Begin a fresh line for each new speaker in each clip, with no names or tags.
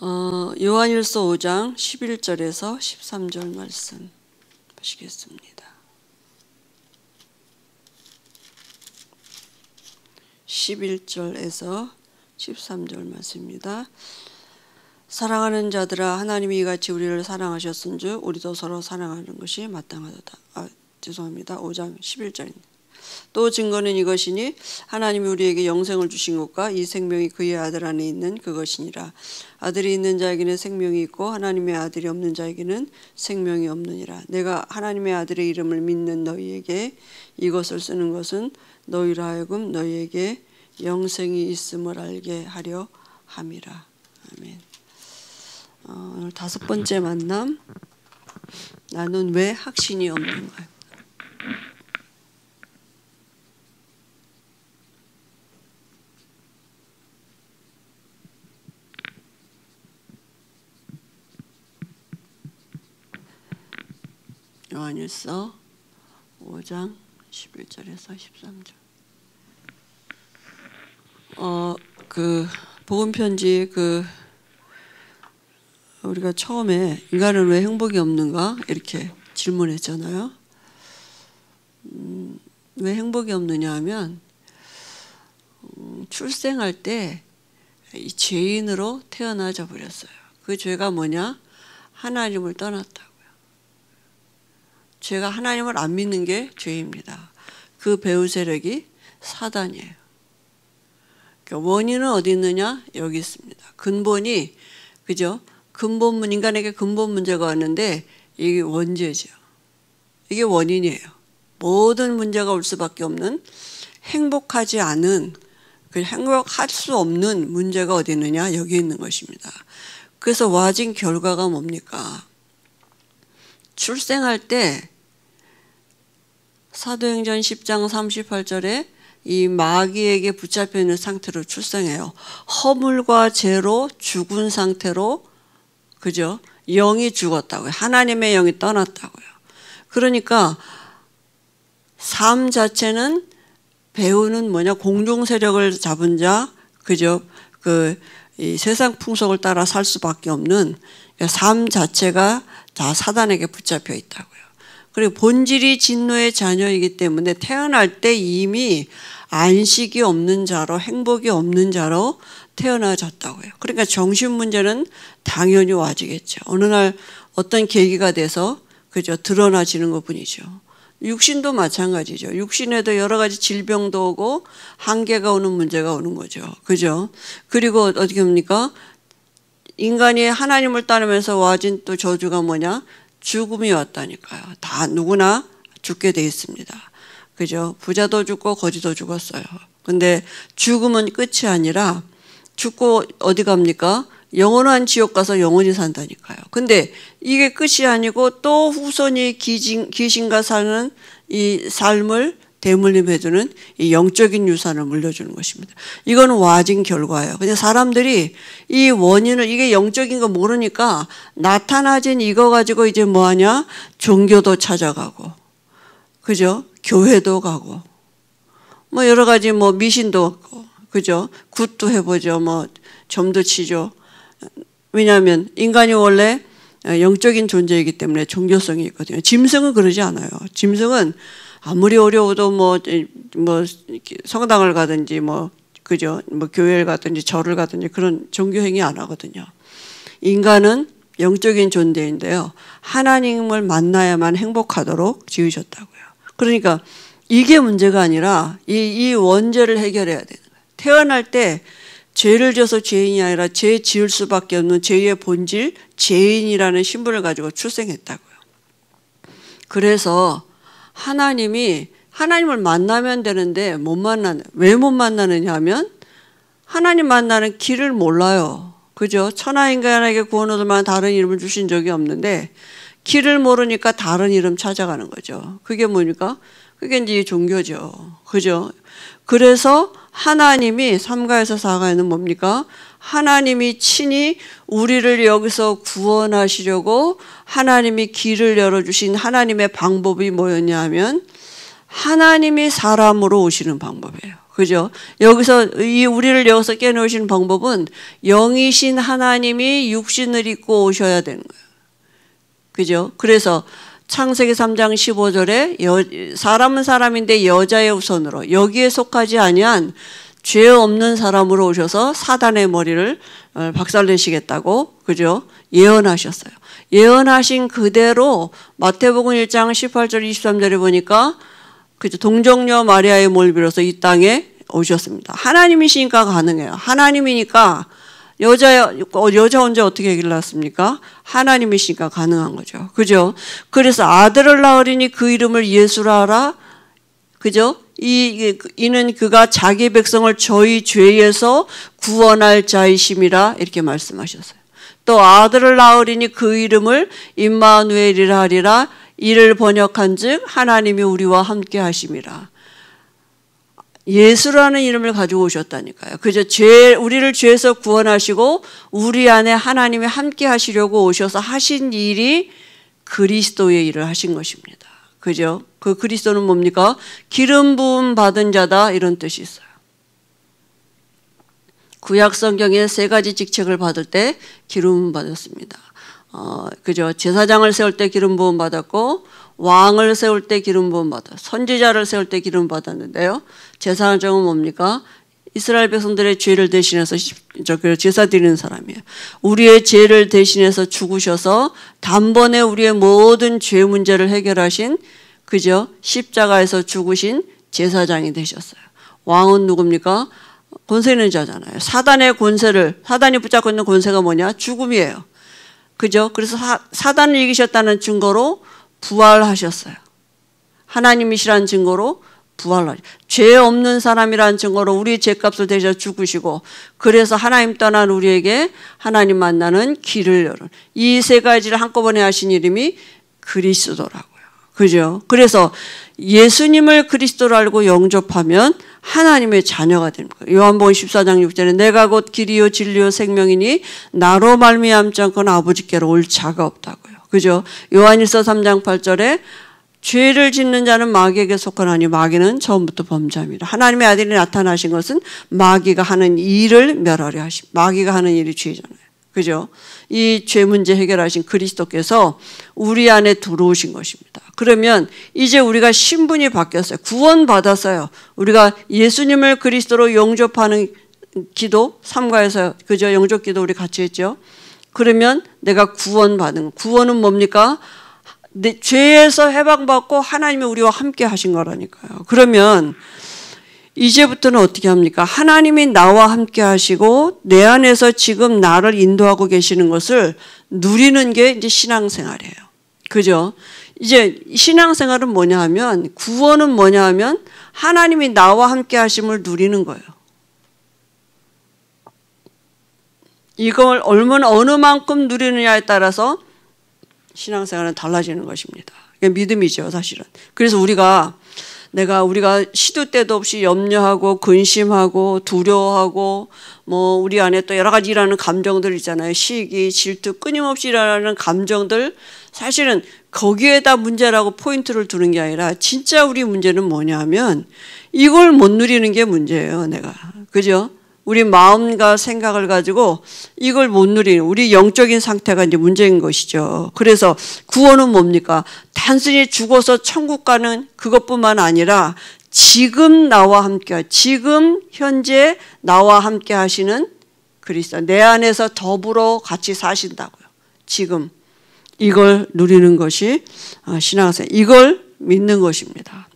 요한일서 5장 11절에서 13절 말씀 보시겠습니다. 11절에서 13절 말씀입니다. 사랑하는 자들아, 하나님이 이같이 우리를 사랑하셨은즉 우리도 서로 사랑하는 것이 마땅하도다. 죄송합니다. 5장 11절입니다. 또 증거는 이것이니 하나님이 우리에게 영생을 주신 것과 이 생명이 그의 아들 안에 있는 그것이니라. 아들이 있는 자에게는 생명이 있고 하나님의 아들이 없는 자에게는 생명이 없느니라. 내가 하나님의 아들의 이름을 믿는 너희에게 이것을 쓰는 것은 너희로 하여금 너희에게 영생이 있음을 알게 하려 함이라. 아멘. 오늘 5번째 만남, 나는 왜 확신이 없는가. 요한일서 5장 11절에서 13절. 복음 편지 우리가 처음에 인간은 왜 행복이 없는가 이렇게 질문했잖아요. 왜 행복이 없느냐 하면 출생할 때 죄인으로 태어나져 버렸어요. 그 죄가 뭐냐? 하나님을 떠났다고요. 죄가 하나님을 안 믿는 게 죄입니다. 그 배후 세력이 사단이에요. 그러니까 원인은 어디 있느냐? 여기 있습니다. 근본이, 그죠? 인간에게 근본 문제가 왔는데 이게 원죄죠. 이게 원인이에요. 모든 문제가 올 수밖에 없는, 행복하지 않은, 행복할 수 없는 문제가 어디 있느냐? 여기 있는 것입니다. 그래서 와진 결과가 뭡니까? 출생할 때 사도행전 10장 38절에 이 마귀에게 붙잡혀 있는 상태로 출생해요. 허물과 죄로 죽은 상태로, 그죠? 영이 죽었다고요. 하나님의 영이 떠났다고요. 그러니까 삶 자체는, 배우는 뭐냐? 공중 세력을 잡은 자, 그죠? 이 세상 풍속을 따라 살 수밖에 없는 삶 자체가 다 사단에게 붙잡혀 있다고요. 그리고 본질이 진노의 자녀이기 때문에 태어날 때 이미 안식이 없는 자로, 행복이 없는 자로 태어나졌다고요. 그러니까 정신 문제는 당연히 와지겠죠. 어느 날 어떤 계기가 돼서, 그죠? 드러나지는 것 뿐이죠. 육신도 마찬가지죠. 육신에도 여러 가지 질병도 오고 한계가 오는 문제가 오는 거죠. 그죠? 그리고 어떻게 합니까? 인간이 하나님을 따르면서 와진 또 저주가 뭐냐? 죽음이 왔다니까요. 다 누구나 죽게 돼 있습니다. 그죠? 부자도 죽고 거지도 죽었어요. 근데 죽음은 끝이 아니라 죽고 어디 갑니까? 영원한 지옥 가서 영원히 산다니까요. 근데 이게 끝이 아니고 또 후손이 귀신과 사는 이 삶을 대물림해주는 이 영적인 유산을 물려주는 것입니다. 이거는 와진 결과예요. 근데 사람들이 이 원인을, 이게 영적인 거 모르니까 나타나진 이거 가지고 이제 뭐하냐? 종교도 찾아가고, 그죠? 교회도 가고, 뭐 여러 가지 뭐 미신도 하고, 그죠? 굿도 해보죠. 뭐 점도 치죠. 왜냐하면 인간이 원래 영적인 존재이기 때문에 종교성이 있거든요. 짐승은 그러지 않아요. 짐승은 아무리 어려워도 뭐 성당을 가든지 그죠? 교회를 가든지 절을 가든지 그런 종교 행위 안 하거든요. 인간은 영적인 존재인데요. 하나님을 만나야만 행복하도록 지으셨다고요. 그러니까 이게 문제가 아니라 이 원죄를 해결해야 되는 거예요. 태어날 때 죄를 져서 죄인이 아니라 죄 지을 수밖에 없는 죄의 본질, 죄인이라는 신분을 가지고 출생했다고요. 그래서 하나님을 만나면 되는데 왜 못 만나느냐 하면 하나님 만나는 길을 몰라요. 그죠? 천하인간에게 구원 얻을 만한 다른 이름을 주신 적이 없는데 길을 모르니까 다른 이름 찾아가는 거죠. 그게 뭡니까? 그게 이제 종교죠. 그죠? 그래서 하나님이 3가에서 4가에는 뭡니까? 하나님이 친히 우리를 여기서 구원하시려고 하나님이 길을 열어주신 하나님의 방법이 뭐였냐 하면 하나님이 사람으로 오시는 방법이에요. 그죠? 여기서 이 우리를 여기서 깨놓으신 방법은 영이신 하나님이 육신을 입고 오셔야 되는 거예요. 그죠? 그래서 창세기 3장 15절에 사람은 사람인데 여자의 후손으로 여기에 속하지 아니한 죄 없는 사람으로 오셔서 사단의 머리를 박살내시겠다고 그죠? 예언하셨어요. 예언하신 그대로 마태복음 1장 18절 23절에 보니까 그죠? 동정녀 마리아의 몸을 빌어서 이 땅에 오셨습니다. 하나님이시니까 가능해요. 하나님이니까 여자 혼자 어떻게 길렀습니까? 하나님이시니까 가능한 거죠. 그죠? 그래서 아들을 낳으리니 그 이름을 예수라 하라. 그죠? 이는 그가 자기 백성을 저희 죄에서 구원할 자이심이라 이렇게 말씀하셨어요. 또 아들을 낳으리니 그 이름을 임마누엘이라 하리라. 이를 번역한즉 하나님이 우리와 함께 하심이라. 예수라는 이름을 가지고 오셨다니까요. 그저 우리를 죄에서 구원하시고 우리 안에 하나님이 함께 하시려고 오셔서 하신 일이 그리스도의 일을 하신 것입니다. 그죠? 그 그리스도는 뭡니까? 기름 부음 받은 자다 이런 뜻이 있어요. 구약 성경에 3가지 직책을 받을 때 기름 받았습니다. 그죠? 제사장을 세울 때 기름 부음 받았고 왕을 세울 때 기름 부음 받았고 선지자를 세울 때 기름 받았는데요. 제사장은 뭡니까? 이스라엘 백성들의 죄를 대신해서 제사 드리는 사람이에요. 우리의 죄를 대신해서 죽으셔서 단번에 우리의 모든 죄 문제를 해결하신 그죠? 십자가에서 죽으신 제사장이 되셨어요. 왕은 누굽니까? 권세 있는 자잖아요. 사단이 붙잡고 있는 권세가 뭐냐? 죽음이에요. 그죠? 그래서 사단을 이기셨다는 증거로 부활하셨어요. 하나님이시라는 증거로 부활하셨어요. 죄 없는 사람이라는 증거로 우리 죄값을 대셔 죽으시고 그래서 하나님 떠난 우리에게 하나님 만나는 길을 열은 이 3가지를 한꺼번에 하신 이름이 그리스도라고요. 그죠? 그래서 예수님을 그리스도로 알고 영접하면 하나님의 자녀가 되는 거예요. 요한복음 14장 6절에 내가 곧 길이요 진리요 생명이니 나로 말미암지 않고는 아버지께로 올 자가 없다고요. 그죠? 요한일서 3장 8절에 죄를 짓는 자는 마귀에게 속하나니 마귀는 처음부터 범죄합니다. 하나님의 아들이 나타나신 것은 마귀가 하는 일을 멸하려 하십니다. 마귀가 하는 일이 죄잖아요. 그죠? 이 죄 문제 해결하신 그리스도께서 우리 안에 들어오신 것입니다. 그러면 이제 우리가 신분이 바뀌었어요. 구원받았어요. 우리가 예수님을 그리스도로 영접하는 기도, 삼가에서 그죠? 영접 기도 우리 같이 했죠. 그러면 내가 구원받은 구원은 뭡니까? 내 죄에서 해방받고 하나님이 우리와 함께 하신 거라니까요. 그러면 이제부터는 어떻게 합니까? 하나님이 나와 함께 하시고 내 안에서 지금 나를 인도하고 계시는 것을 누리는 게 이제 신앙생활이에요. 그죠? 이제 신앙생활은 뭐냐 하면 구원은 뭐냐 하면 하나님이 나와 함께 하심을 누리는 거예요. 이걸 어느 만큼 누리느냐에 따라서 신앙생활은 달라지는 것입니다. 이게 믿음이죠, 사실은. 그래서 우리가 시도 때도 없이 염려하고 근심하고 두려워하고 우리 안에 또 여러 가지 일하는 감정들 있잖아요. 시기, 질투, 끊임없이 일어나는 감정들 사실은 거기에다 문제라고 포인트를 두는 게 아니라 진짜 우리 문제는 뭐냐 하면 이걸 못 누리는 게 문제예요, 내가. 그죠? 우리 마음과 생각을 가지고 이걸 못 누리는 우리 영적인 상태가 이제 문제인 것이죠. 그래서 구원은 뭡니까? 단순히 죽어서 천국 가는 그것뿐만 아니라 지금 나와 함께, 지금 현재 나와 함께 하시는 그리스도, 내 안에서 더불어 같이 사신다고요. 지금 이걸 누리는 것이 신앙생활, 이걸 믿는 것입니다.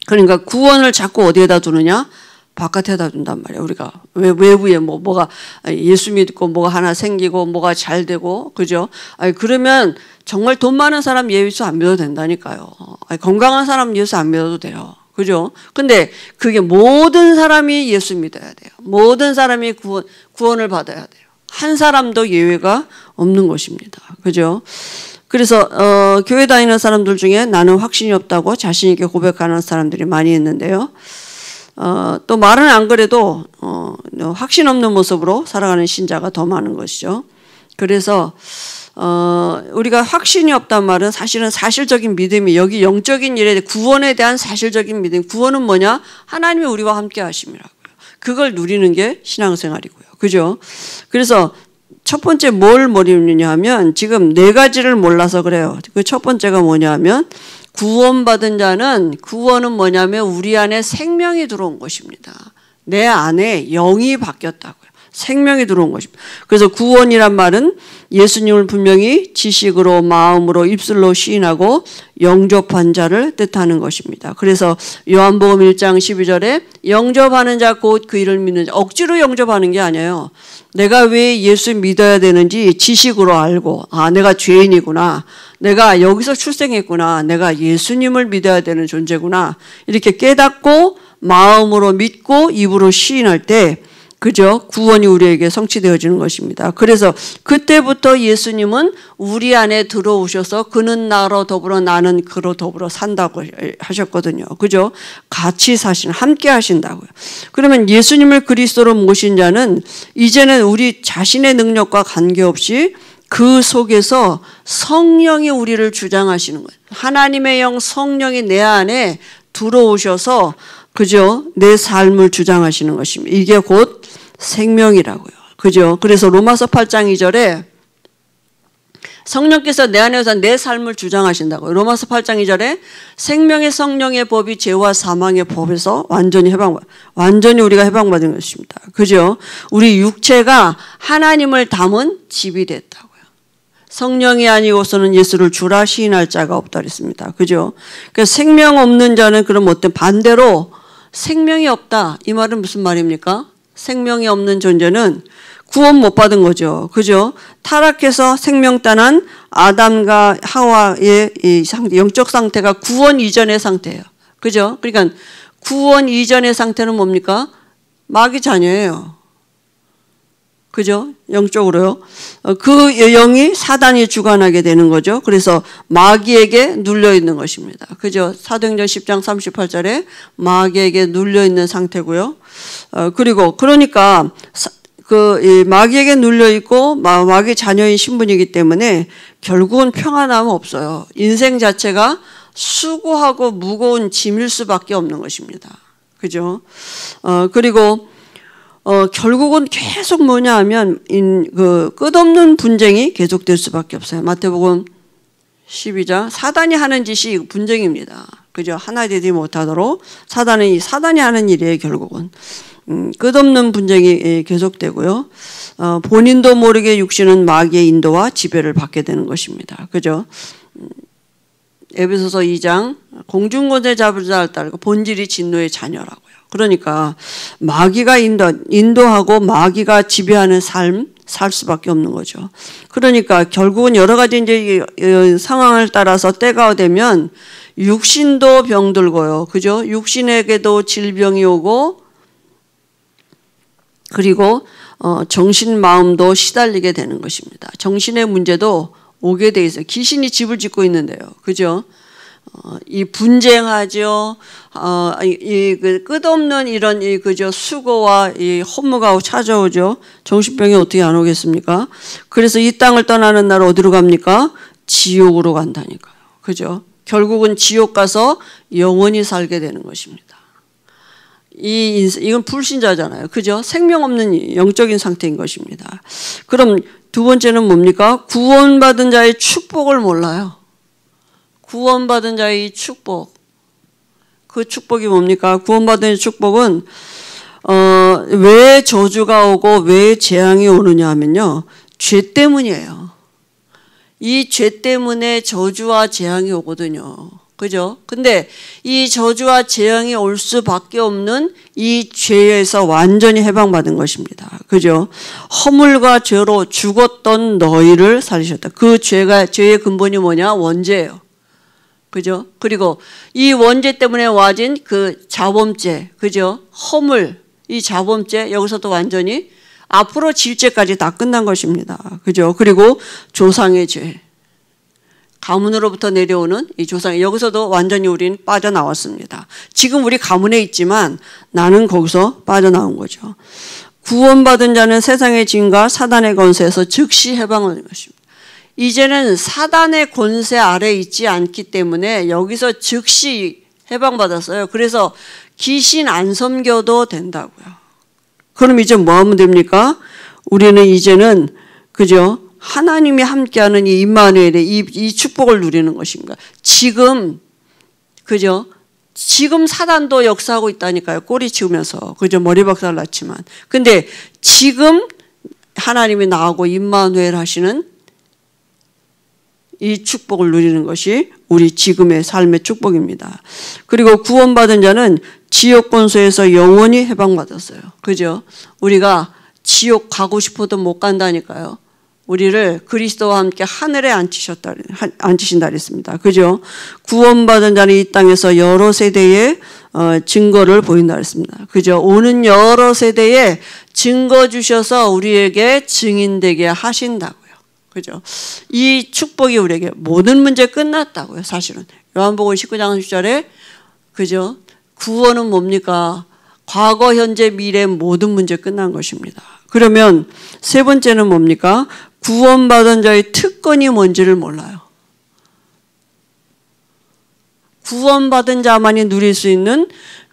그러니까 구원을 자꾸 어디에다 두느냐? 바깥에다 둔단 말이에요. 우리가 외부에 뭐가 예수 믿고 뭐가 하나 생기고 뭐가 잘 되고 그죠? 그러면 정말 돈 많은 사람 예수 안 믿어도 된다니까요. 건강한 사람 예수 안 믿어도 돼요. 그죠? 근데 그게 모든 사람이 예수 믿어야 돼요. 모든 사람이 구원을 받아야 돼요. 한 사람도 예외가 없는 것입니다. 그죠? 그래서 교회 다니는 사람들 중에 나는 확신이 없다고 자신 있게 고백하는 사람들이 많이 있는데요. 또 말은 안 그래도 확신 없는 모습으로 살아가는 신자가 더 많은 것이죠. 그래서 우리가 확신이 없단 말은 사실은 사실적인 믿음이, 여기 영적인 일에 구원에 대한 사실적인 믿음. 구원은 뭐냐? 하나님이 우리와 함께 하심이라고요. 그걸 누리는 게 신앙생활이고요. 그죠? 그래서 첫 번째 뭘 모르느냐 하면 지금 네 가지를 몰라서 그래요. 그 첫 번째가 뭐냐 하면 구원받은 자는, 구원은 뭐냐면 우리 안에 생명이 들어온 것입니다. 내 안에 영이 바뀌었다고요. 생명이 들어온 것입니다. 그래서 구원이란 말은 예수님을 분명히 지식으로, 마음으로, 입술로 시인하고 영접한 자를 뜻하는 것입니다. 그래서 요한복음 1장 12절에 영접하는 자 곧 그 이를 믿는 자, 억지로 영접하는 게 아니에요. 내가 왜 예수 믿어야 되는지 지식으로 알고, 아, 내가 죄인이구나, 내가 여기서 출생했구나, 내가 예수님을 믿어야 되는 존재구나, 이렇게 깨닫고 마음으로 믿고 입으로 시인할 때, 그죠? 구원이 우리에게 성취되어지는 것입니다. 그래서 그때부터 예수님은 우리 안에 들어오셔서 그는 나로 더불어 나는 그로 더불어 산다고 하셨거든요. 그죠? 같이 사시는, 함께 하신다고요. 그러면 예수님을 그리스도로 모신 자는 이제는 우리 자신의 능력과 관계없이 그 속에서 성령이 우리를 주장하시는 거예요. 하나님의 영 성령이 내 안에 들어오셔서, 그죠? 내 삶을 주장하시는 것입니다. 이게 곧 생명이라고요. 그죠? 그래서 로마서 8장 2절에 성령께서 내 안에서 내 삶을 주장하신다고요. 로마서 8장 2절에 생명의 성령의 법이 죄와 사망의 법에서 완전히 우리가 해방받은 것입니다. 그죠? 우리 육체가 하나님을 담은 집이 됐다고요. 성령이 아니고서는 예수를 주라 시인할 자가 없다 그랬습니다. 그죠? 그러니까 생명 없는 자는 그럼 어때? 반대로 생명이 없다. 이 말은 무슨 말입니까? 생명이 없는 존재는 구원 못 받은 거죠. 그죠? 타락해서 생명 떠난 아담과 하와의 이 상태, 영적 상태가 구원 이전의 상태예요. 그죠? 그러니까 구원 이전의 상태는 뭡니까? 마귀 자녀예요. 그죠? 영적으로요. 그 영이 사단이 주관하게 되는 거죠. 그래서 마귀에게 눌려있는 것입니다. 그죠? 사도행전 10장 38절에 마귀에게 눌려있는 상태고요. 그리고 그러니까 이 마귀에게 눌려있고 마귀 자녀인 신분이기 때문에 결국은 평안함은 없어요. 인생 자체가 수고하고 무거운 짐일 수밖에 없는 것입니다. 그죠? 그리고 결국은 계속 뭐냐 하면 그 끝없는 분쟁이 계속될 수밖에 없어요. 마태복음 12장 사단이 하는 짓이 분쟁입니다. 그죠? 하나 되지 못하도록 사단이 하는 일이에요. 결국은 끝없는 분쟁이 계속되고요. 본인도 모르게 육신은 마귀의 인도와 지배를 받게 되는 것입니다. 그죠? 에베소서 2장 공중권세 잡을 자를 따르고 본질이 진노의 자녀라고요. 그러니까 마귀가 인도하고 마귀가 지배하는 삶 살 수밖에 없는 거죠. 그러니까 결국은 여러 가지 이제 상황을 따라서 때가 되면 육신도 병들고요. 그죠? 육신에게도 질병이 오고 그리고 정신 마음도 시달리게 되는 것입니다. 정신의 문제도 오게 돼 있어요. 귀신이 집을 짓고 있는데요. 그죠? 이 분쟁하죠. 그 끝없는 이런 그죠 수고와 이 허무가 찾아오죠. 정신병이 어떻게 안 오겠습니까? 그래서 이 땅을 떠나는 날 어디로 갑니까? 지옥으로 간다니까요. 그죠? 결국은 지옥 가서 영원히 살게 되는 것입니다. 이건 불신자잖아요. 그죠? 생명 없는 영적인 상태인 것입니다. 그럼 두 번째는 뭡니까? 구원받은 자의 축복을 몰라요. 구원받은 자의 축복. 그 축복이 뭡니까? 구원받은 자의 축복은 왜 저주가 오고 왜 재앙이 오느냐 하면요. 죄 때문이에요. 이 죄 때문에 저주와 재앙이 오거든요. 그죠? 근데 이 저주와 재앙이 올 수밖에 없는 이 죄에서 완전히 해방받은 것입니다. 그죠? 허물과 죄로 죽었던 너희를 살리셨다. 그 죄의 근본이 뭐냐? 원죄예요. 그죠? 그리고 이 원죄 때문에 와진 그 자범죄, 그죠? 허물, 이 자범죄, 여기서도 완전히 앞으로 질 죄까지 다 끝난 것입니다. 그죠? 그리고 조상의 죄. 가문으로부터 내려오는 이 조상, 여기서도 완전히 우린 빠져나왔습니다. 지금 우리 가문에 있지만 나는 거기서 빠져나온 거죠. 구원받은 자는 세상의 짐과 사단의 권세에서 즉시 해방하는 것입니다. 이제는 사단의 권세 아래 있지 않기 때문에 여기서 즉시 해방받았어요. 그래서 귀신 안 섬겨도 된다고요. 그럼 이제 뭐 하면 됩니까? 우리는 이제는 그죠? 하나님이 함께하는 이 임마누엘의 이 축복을 누리는 것입니다. 지금 그죠? 지금 사단도 역사하고 있다니까요. 꼬리 치우면서 그죠? 머리 박살 났지만. 근데 지금 하나님이 나하고 임마누엘 하시는 이 축복을 누리는 것이 우리 지금의 삶의 축복입니다. 그리고 구원받은 자는 지옥 권세에서 영원히 해방받았어요. 그죠? 우리가 지옥 가고 싶어도 못 간다니까요. 우리를 그리스도와 함께 하늘에 앉히신다 그랬습니다. 그죠? 구원받은 자는 이 땅에서 여러 세대의 증거를 보인다 그랬습니다. 그죠? 오는 여러 세대에 증거 주셔서 우리에게 증인되게 하신다고요. 그죠? 이 축복이 우리에게 모든 문제 끝났다고요. 사실은 요한복음 19장 10절에 그죠? 구원은 뭡니까? 과거, 현재, 미래 모든 문제 끝난 것입니다. 그러면 세 번째는 뭡니까? 구원받은 자의 특권이 뭔지를 몰라요. 구원받은 자만이 누릴 수 있는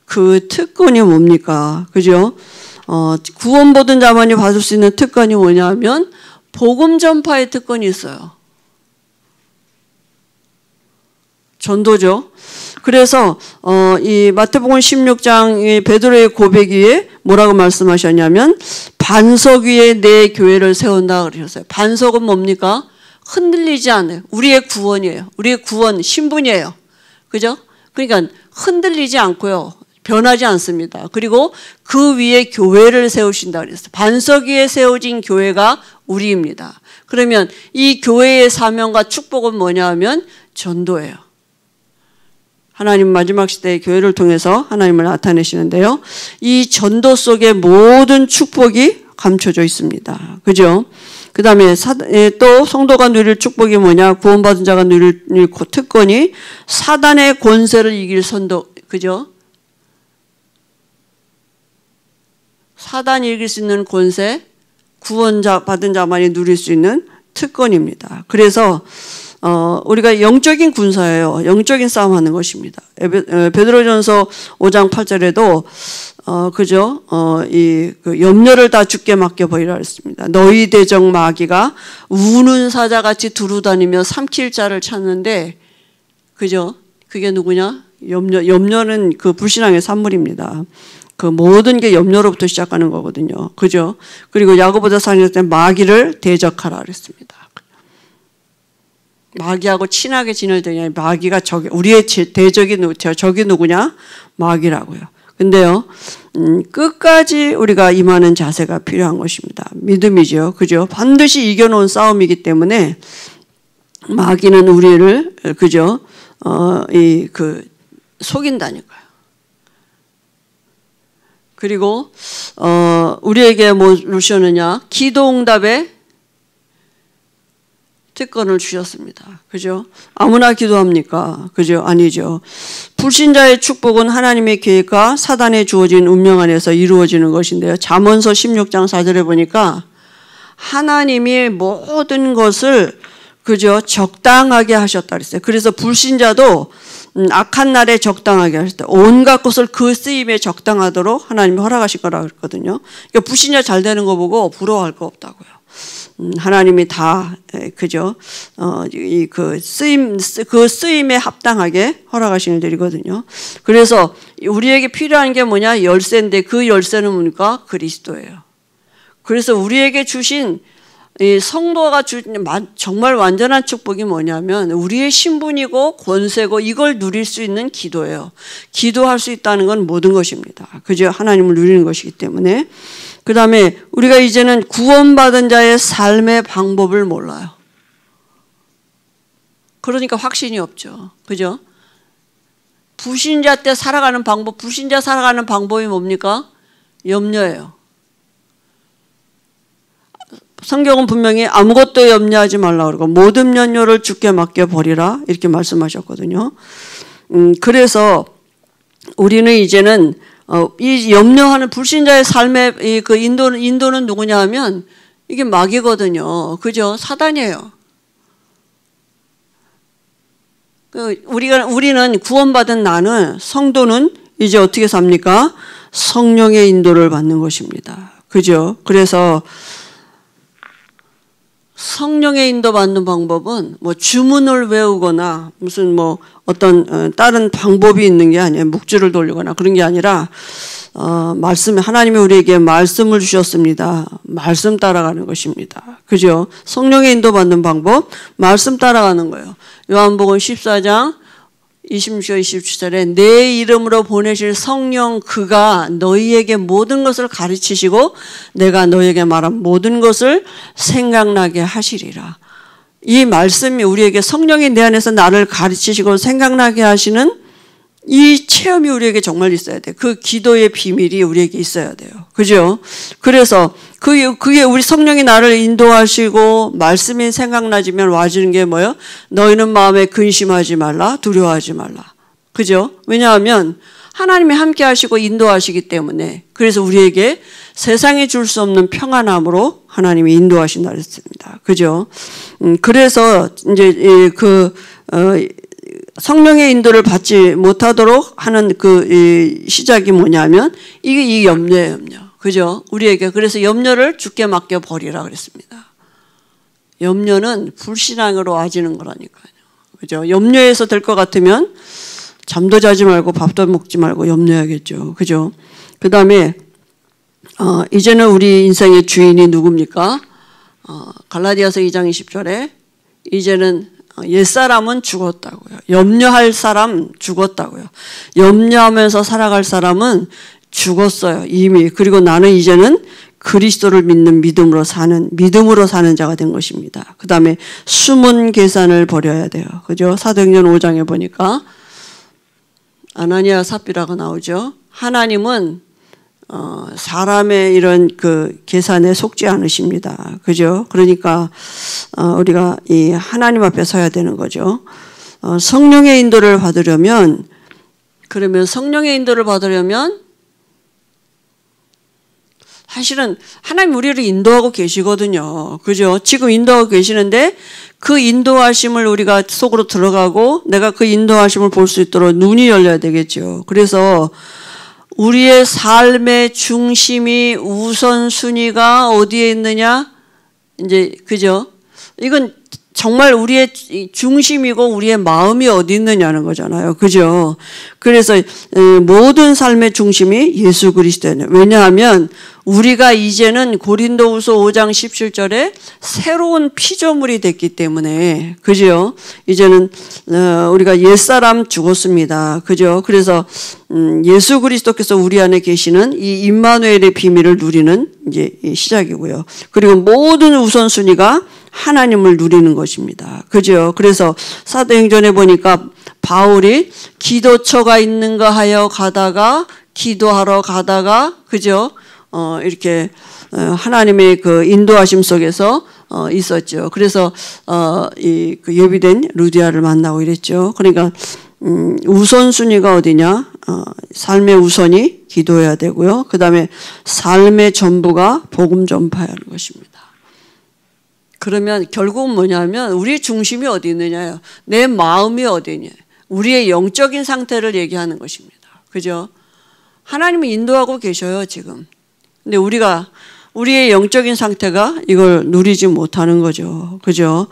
그 특권이 뭡니까? 그죠? 구원받은 자만이 받을 수 있는 특권이 뭐냐면 복음 전파의 특권이 있어요. 전도죠. 그래서 이 마태복음 16장 베드로의 고백 위에 뭐라고 말씀하셨냐면 반석 위에 내 교회를 세운다 그러셨어요. 반석은 뭡니까? 흔들리지 않아요. 우리의 구원이에요. 우리의 구원 신분이에요. 그죠? 그러니까 흔들리지 않고요. 변하지 않습니다. 그리고 그 위에 교회를 세우신다 그랬어요. 반석 위에 세워진 교회가 우리입니다. 그러면 이 교회의 사명과 축복은 뭐냐 하면 전도예요. 하나님 마지막 시대의 교회를 통해서 하나님을 나타내시는데요. 이 전도 속에 모든 축복이 감춰져 있습니다. 그죠? 그 다음에 또 성도가 누릴 축복이 뭐냐? 구원받은 자가 누릴 특권이 사단의 권세를 이길 선도. 그죠? 사단이 이길 수 있는 권세, 구원자 받은 자만이 누릴 수 있는 특권입니다. 그래서 우리가 영적인 군사예요. 영적인 싸움하는 것입니다. 베드로전서 5장 8절에도 그죠? 그 염려를 다 주께 맡겨버리라 했습니다. 너희 대적 마귀가 우는 사자같이 두루다니며 삼킬 자를 찾는데 그죠? 그게 누구냐? 염려는 그 불신앙의 산물입니다. 그 모든 게 염려로부터 시작하는 거거든요. 그죠? 그리고 야고보서 4장 때 마귀를 대적하라 그랬습니다. 마귀하고 친하게 지낼 때냐? 마귀가 우리의 적이 누구냐? 마귀라고요. 근데요, 끝까지 우리가 임하는 자세가 필요한 것입니다. 믿음이죠. 그죠? 반드시 이겨놓은 싸움이기 때문에 마귀는 우리를, 그죠? 속인다니까요. 그리고, 우리에게 뭐 주셨느냐? 기도응답에 특권을 주셨습니다. 그죠? 아무나 기도합니까? 그죠? 아니죠. 불신자의 축복은 하나님의 계획과 사단에 주어진 운명 안에서 이루어지는 것인데요. 잠언서 16장 4절에 보니까 하나님이 모든 것을 그죠? 적당하게 하셨다 그랬어요. 그래서 불신자도 악한 날에 적당하게 하셨다. 온갖 것을 그 쓰임에 적당하도록 하나님이 허락하신 거라고 그랬거든요. 그러니까 불신자 잘 되는 거 보고 부러워할 거 없다고요. 하나님이 다 그죠? 그 쓰임에 합당하게 허락하신 일들이거든요. 그래서 우리에게 필요한 게 뭐냐? 열쇠인데 그 열쇠는 뭡니까? 그리스도예요. 그래서 우리에게 주신 이 성도가 정말 완전한 축복이 뭐냐면 우리의 신분이고 권세고 이걸 누릴 수 있는 기도예요. 기도할 수 있다는 건 모든 것입니다. 그죠? 하나님을 누리는 것이기 때문에. 그 다음에 우리가 이제는 구원받은 자의 삶의 방법을 몰라요. 그러니까 확신이 없죠. 그죠? 불신자 때 살아가는 방법, 불신자 살아가는 방법이 뭡니까? 염려예요. 성경은 분명히 아무것도 염려하지 말라 그러고 모든 염려를 주께 맡겨버리라 이렇게 말씀하셨거든요. 그래서 우리는 이제는 이 염려하는 불신자의 삶의 그 인도는 누구냐 하면 이게 마귀거든요. 그죠? 사단이에요. 우리는 구원받은 나는, 성도는 이제 어떻게 삽니까? 성령의 인도를 받는 것입니다. 그죠? 그래서 성령의 인도 받는 방법은 뭐 주문을 외우거나 무슨 뭐 어떤 다른 방법이 있는 게 아니에요. 묵주를 돌리거나 그런 게 아니라 하나님이 우리에게 말씀을 주셨습니다. 말씀 따라가는 것입니다. 그죠? 성령의 인도 받는 방법, 말씀 따라가는 거예요. 요한복음 14장 26절 27절에 내 이름으로 보내실 성령 그가 너희에게 모든 것을 가르치시고 내가 너희에게 말한 모든 것을 생각나게 하시리라. 이 말씀이 우리에게 성령이 내 안에서 나를 가르치시고 생각나게 하시는 이 체험이 우리에게 정말 있어야 돼요. 그 기도의 비밀이 우리에게 있어야 돼요. 그죠? 그래서 그게 우리 성령이 나를 인도하시고 말씀이 생각나지면 와지는 게 뭐예요? 너희는 마음에 근심하지 말라, 두려워하지 말라. 그죠? 왜냐하면 하나님이 함께 하시고 인도하시기 때문에, 그래서 우리에게 세상에 줄 수 없는 평안함으로 하나님이 인도하신다 그랬습니다. 그죠? 그래서 이제 성령의 인도를 받지 못하도록 하는 그 시작이 뭐냐면 이게 이 염려예요, 염려. 그죠? 우리에게 그래서 염려를 주께 맡겨 버리라 그랬습니다. 염려는 불신앙으로 와지는 거라니까요. 그죠? 염려해서 될 것 같으면 잠도 자지 말고 밥도 먹지 말고 염려해야겠죠. 그죠? 그 다음에 이제는 우리 인생의 주인이 누굽니까? 갈라디아서 2장 20절에 이제는 옛사람은 죽었다고요. 염려할 사람 죽었다고요. 염려하면서 살아갈 사람은 죽었어요. 이미. 그리고 나는 이제는 그리스도를 믿는 믿음으로 사는 자가 된 것입니다. 그 다음에 숨은 계산을 버려야 돼요. 그죠? 사도행전 5장에 보니까 아나니아 삽비라가 나오죠. 하나님은 사람의 이런 그 계산에 속지 않으십니다. 그죠? 그러니까 우리가 이 하나님 앞에 서야 되는 거죠. 성령의 인도를 받으려면, 그러면 성령의 인도를 받으려면 사실은 하나님 우리를 인도하고 계시거든요. 그죠? 지금 인도하고 계시는데 그 인도하심을 우리가 속으로 들어가고 내가 그 인도하심을 볼 수 있도록 눈이 열려야 되겠죠. 그래서 우리의 삶의 중심이 우선순위가 어디에 있느냐? 이제, 그죠? 이건 정말 우리의 중심이고 우리의 마음이 어디 있느냐는 거잖아요. 그죠? 그래서 모든 삶의 중심이 예수 그리스도예요. 왜냐하면 우리가 이제는 고린도후서 5장 17절에 새로운 피조물이 됐기 때문에, 그죠? 이제는 우리가 옛사람 죽었습니다. 그죠? 그래서 예수 그리스도께서 우리 안에 계시는 이 임마누엘의 비밀을 누리는 이제 시작이고요. 그리고 모든 우선순위가 하나님을 누리는 것입니다. 그죠? 그래서 사도행전에 보니까 바울이 기도처가 있는가 하여 가다가 기도하러 가다가, 그죠? 이렇게 하나님의 그 인도하심 속에서 있었죠. 그래서 그 예비된 루디아를 만나고 이랬죠. 그러니까 우선순위가 어디냐? 삶의 우선이 기도해야 되고요. 그 다음에 삶의 전부가 복음 전파하는 것입니다. 그러면 결국은 뭐냐면 우리 중심이 어디 있느냐요. 내 마음이 어디냐. 우리의 영적인 상태를 얘기하는 것입니다. 그죠? 하나님이 인도하고 계셔요, 지금. 근데 우리의 영적인 상태가 이걸 누리지 못하는 거죠. 그죠?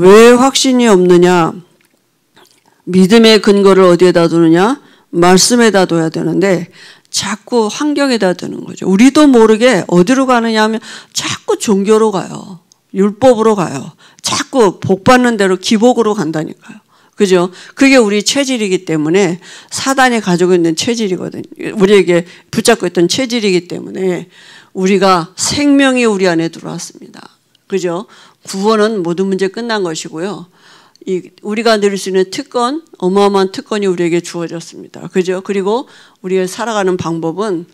왜 확신이 없느냐? 믿음의 근거를 어디에다 두느냐? 말씀에다 둬야 되는데 자꾸 환경에다 두는 거죠. 우리도 모르게 어디로 가느냐 하면 자꾸 종교로 가요. 율법으로 가요. 자꾸 복 받는 대로 기복으로 간다니까요. 그죠? 그게 우리 체질이기 때문에 사단이 가지고 있는 체질이거든요. 우리에게 붙잡고 있던 체질이기 때문에 우리가 생명이 우리 안에 들어왔습니다. 그죠? 구원은 모든 문제 끝난 것이고요. 우리가 누릴 수 있는 특권, 어마어마한 특권이 우리에게 주어졌습니다. 그죠? 그리고 우리가 살아가는 방법은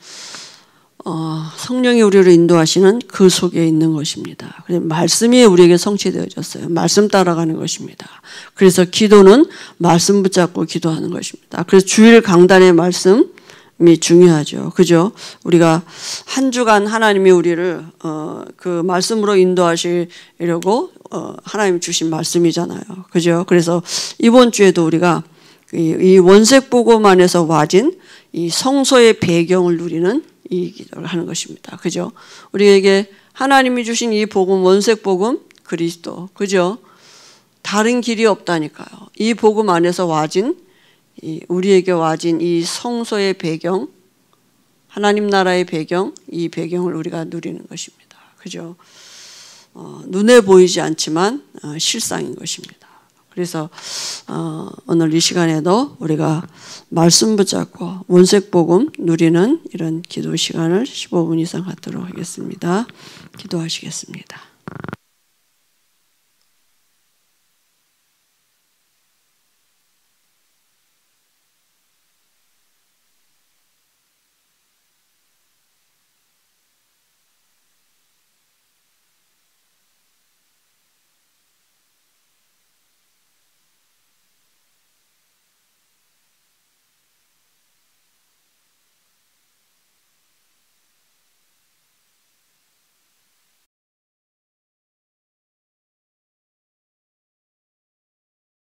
성령이 우리를 인도하시는 그 속에 있는 것입니다. 그래서 말씀이 우리에게 성취되어졌어요. 말씀 따라가는 것입니다. 그래서 기도는 말씀 붙잡고 기도하는 것입니다. 그래서 주일 강단의 말씀, 중요하죠. 그죠? 우리가 한 주간 하나님이 우리를 그 말씀으로 인도하시려고 하나님 주신 말씀이잖아요. 그죠? 그래서 이번 주에도 우리가 이 원색 복음 안에서 와진 이 성소의 배경을 누리는 이 기도를 하는 것입니다. 그죠? 우리에게 하나님이 주신 이 복음, 원색 복음, 그리스도. 그죠? 다른 길이 없다니까요. 이 복음 안에서 와진 우리에게 와진 이 성소의 배경, 하나님 나라의 배경, 이 배경을 우리가 누리는 것입니다. 그죠? 눈에 보이지 않지만 실상인 것입니다. 그래서 오늘 이 시간에도 우리가 말씀 붙잡고 원색 복음 누리는 이런 기도 시간을 15분 이상 갖도록 하겠습니다. 기도하시겠습니다.